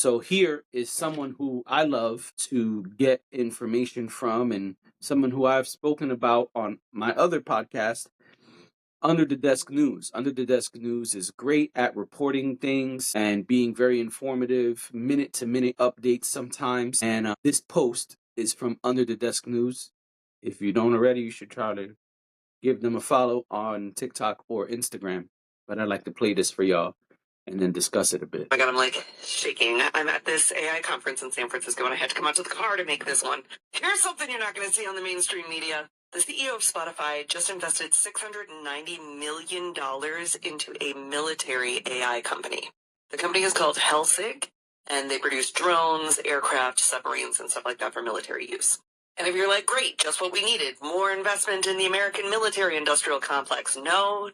So here is someone who I love to get information from, and someone who I've spoken about on my other podcast, Under the Desk News. Under the Desk News is great at reporting things and being very informative, minute to minute updates sometimes. And this post is from Under the Desk News. If you don't already, you should try to give them a follow on TikTok or Instagram. But I'd like to play this for y'all and then discuss it a bit. Oh my God, I'm like shaking. I'm at this AI conference in San Francisco and I had to come out to the car to make this one. Here's something you're not going to see on the mainstream media. The CEO of Spotify just invested $690 million into a military AI company. The company is called Helsig, and they produce drones, aircraft, submarines, and stuff like that for military use. And if you're like, great, just what we needed, more investment in the American military industrial complex. No.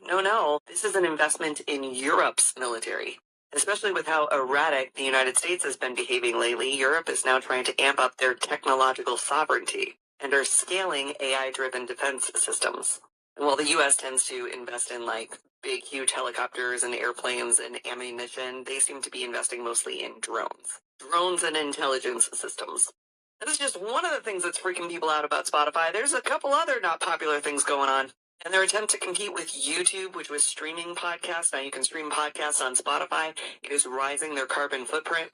This is an investment in Europe's military. Especially with how erratic the United States has been behaving lately, Europe is now trying to amp up their technological sovereignty and are scaling AI-driven defense systems. And while the U.S. tends to invest in like big, huge helicopters and airplanes and ammunition, they seem to be investing mostly in drones and intelligence systems. This is just one of the things that's freaking people out about Spotify. There's a couple other not popular things going on. And their attempt to compete with YouTube, which was streaming podcasts. Now you can stream podcasts on Spotify. It is rising their carbon footprint.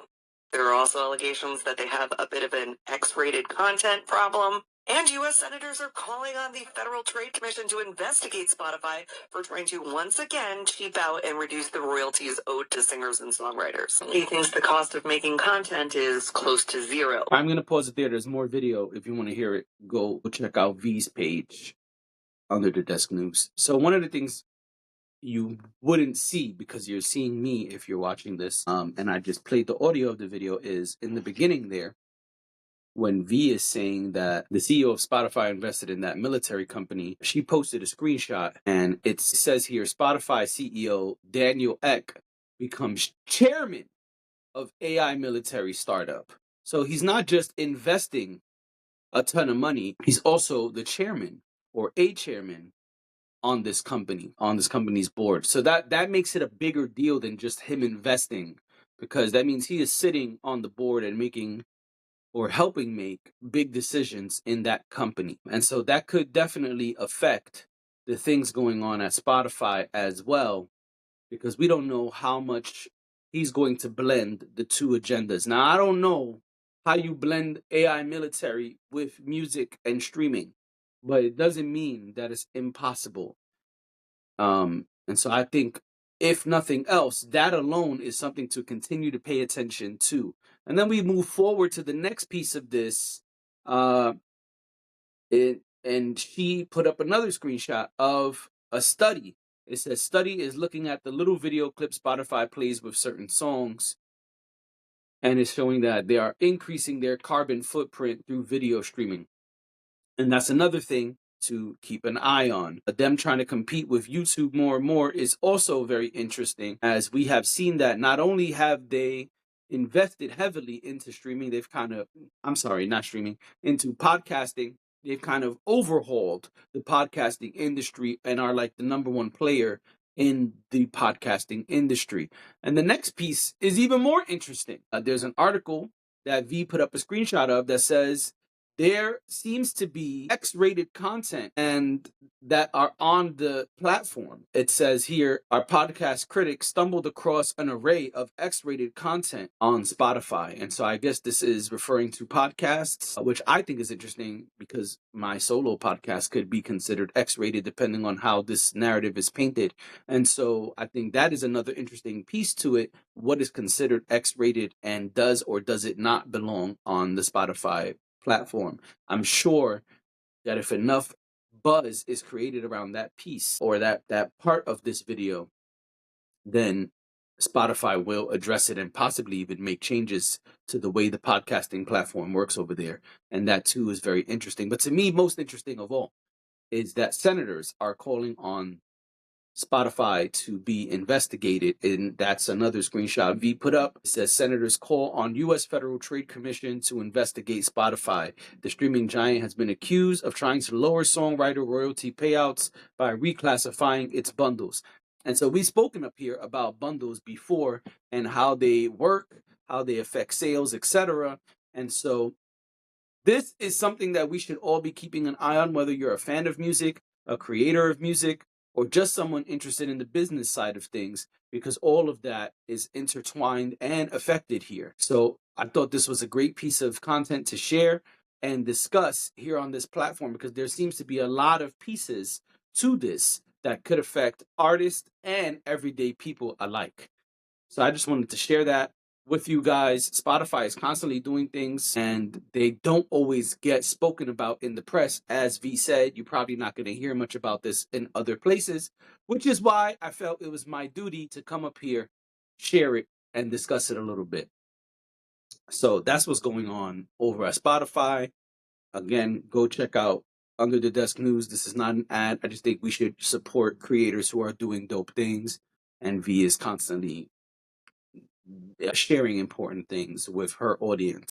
There are also allegations that they have a bit of an X-rated content problem. And U.S. senators are calling on the Federal Trade Commission to investigate Spotify for trying to once again cheap out and reduce the royalties owed to singers and songwriters. He thinks the cost of making content is close to zero. I'm going to pause it there. There's more video. If you want to hear it, go check out V's page, Under the Desk News. So one of the things you wouldn't see, because you're seeing me if you're watching this, and I just played the audio of the video, is in the beginning there, when V is saying that the CEO of Spotify invested in that military company, she posted a screenshot, and it says here, Spotify CEO Daniel Ek becomes chairman of AI military startup. So he's not just investing a ton of money, he's also the chairman or a chairman on this company, on this company's board. So that makes it a bigger deal than just him investing, because that means he is sitting on the board and making or helping make big decisions in that company. And so that could definitely affect the things going on at Spotify as well, because we don't know how much he's going to blend the two agendas. Now, I don't know how you blend AI military with music and streaming, but it doesn't mean that it's impossible. And so I think, if nothing else, that alone is something to continue to pay attention to. And then we move forward to the next piece of this. And she put up another screenshot of a study. It says, study is looking at the little video clip Spotify plays with certain songs, and it's showing that they are increasing their carbon footprint through video streaming. And that's another thing to keep an eye on. Them trying to compete with YouTube more and more is also very interesting, as we have seen that not only have they invested heavily into streaming, they've into podcasting. They've kind of overhauled the podcasting industry and are like the number one player in the podcasting industry. And the next piece is even more interesting. There's an article that V put up a screenshot of that says, there seems to be X-rated content and that are on the platform. It says here, our podcast critics stumbled across an array of X-rated content on Spotify. And so I guess this is referring to podcasts, which I think is interesting because my solo podcast could be considered X-rated depending on how this narrative is painted. And so I think that is another interesting piece to it. What is considered X-rated, and does or does it not belong on the Spotify platform? I'm sure that if enough buzz is created around that piece or that part of this video, then Spotify will address it and possibly even make changes to the way the podcasting platform works over there. And that too is very interesting. But to me, most interesting of all is that senators are calling on Spotify to be investigated, and that's another screenshot V put up. It says senators call on U.S. Federal Trade Commission to investigate Spotify. The streaming giant has been accused of trying to lower songwriter royalty payouts by reclassifying its bundles. And so we've spoken up here about bundles before and how they work, how they affect sales, etc. And so this is something that we should all be keeping an eye on, whether you're a fan of music, a creator of music, or just someone interested in the business side of things, because all of that is intertwined and affected here. So I thought this was a great piece of content to share and discuss here on this platform, because there seems to be a lot of pieces to this that could affect artists and everyday people alike. So I just wanted to share that with you guys. Spotify is constantly doing things and they don't always get spoken about in the press. As V said, you're probably not going to hear much about this in other places, which is why I felt it was my duty to come up here, share it, and discuss it a little bit. So that's what's going on over at Spotify. Again, go check out Under the Desk News. This is not an ad. I just think we should support creators who are doing dope things. And V is constantly sharing important things with her audience.